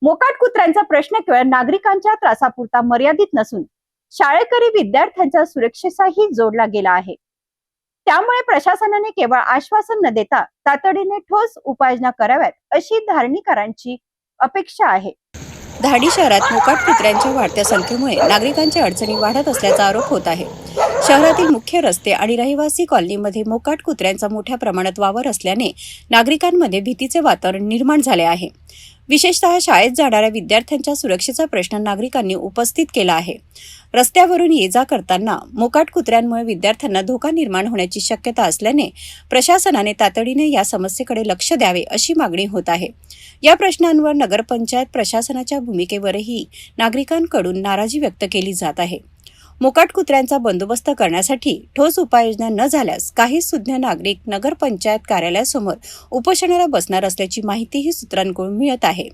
मोकाट कुत्र्यांचा प्रश्न केवळ नागरिकांच्या त्रासापुरता मर्यादित नसून शाळकरी विद्यार्थ्यांच्या सुरक्षेचाही जोडला गेला आहे। त्यामुळे प्रशासनाने केवळ आश्वासन न देता तातडीने ठोस उपाययोजना कराव्यात अशी धारणीकरांची अपेक्षा आहे। धाडी शहरात मोकाट कुत्र्यांच्या वाढत्या संख्येमुळे नागरिकांच्या अडचणी वाढत असल्याचा आरोप होत आहे। शहरातील मुख्य रस्ते आणि रहिवासी कॉलनीमध्ये मोकाट कुत्र्यांचा मोठ्या प्रमाणात वावर असल्याने नागरिकांमध्ये भीतीचे वातावरण निर्माण झाले आहे। विशेषतः शाळेत जाणाऱ्या विद्यार्थ्यांच्या सुरक्षेचा प्रश्न नागरिकांनी उपस्थित केला आहे। रस्त्यावरून ये-जा करताना मोकाट कुत्र्यांमुळे विद्यार्थ्यांना धोका निर्माण होण्याची शक्यता असल्याने प्रशासनाने तातडीने या समस्येकडे लक्ष द्यावे अशी मागणी होत आहे। या प्रश्नांवर नगरपंचायत प्रशासनाच्या भूमिकेवरही नागरिकांकडून नाराजी व्यक्त केली जात आहे। मोकाट कुत्र्यांचा बंदोबस्त करण्यासाठी ठोस उपाययोजना न झाल्यास काही सुज्ञ नागरिक नगरपंचायत कार्यालयासमोर उपोषणाला बसणार असल्याची माहितीही सूत्रांकडून मिळत आहे।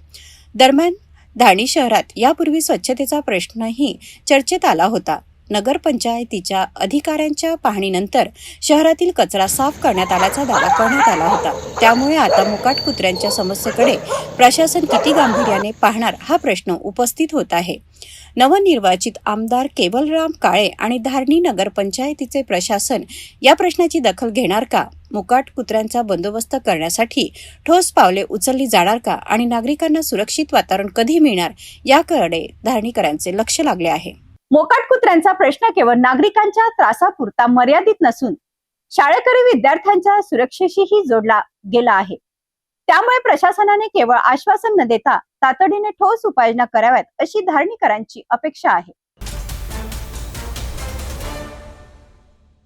दरम्यान धाडी शहरात यापूर्वी स्वच्छतेचा प्रश्नही चर्चेत आला होता। नगरपंचायतीच्या अधिकाऱ्यांच्या पाहणीनंतर शहरातील कचरा साफ करण्यात आल्याचा दावा करण्यात आला होता। त्यामुळे आता मोकाट कुत्र्यांच्या समस्येकडे प्रशासन किती गांभीर्याने पाहणार हा प्रश्न उपस्थित होत आहे। नवनिर्वाचित आमदार केवलराम काळे आणि धारणी नगरपंचायतीचे प्रशासन या प्रश्नाची दखल घेणार का? मोकाट कुत्र्यांचा बंदोबस्त करण्यासाठी ठोस पावले उचलली जाणार का? आणि नागरिकांना सुरक्षित वातावरण कधी मिळणार याकडे धारणीकरांचे लक्ष लागले आहे। मोकाट कुत्र्यांचा प्रश्न केवळ नागरिकांच्या त्रासापुरता मर्यादित नसून शाळकरी विद्यार्थ्यांच्या सुरक्षेशीही जोडला गेला आहे। त्यामुळे प्रशासनाने केवळ आश्वासन न देता तातडीने ठोस उपाययोजना कराव्यात अशी धारणीकरांची अपेक्षा आहे।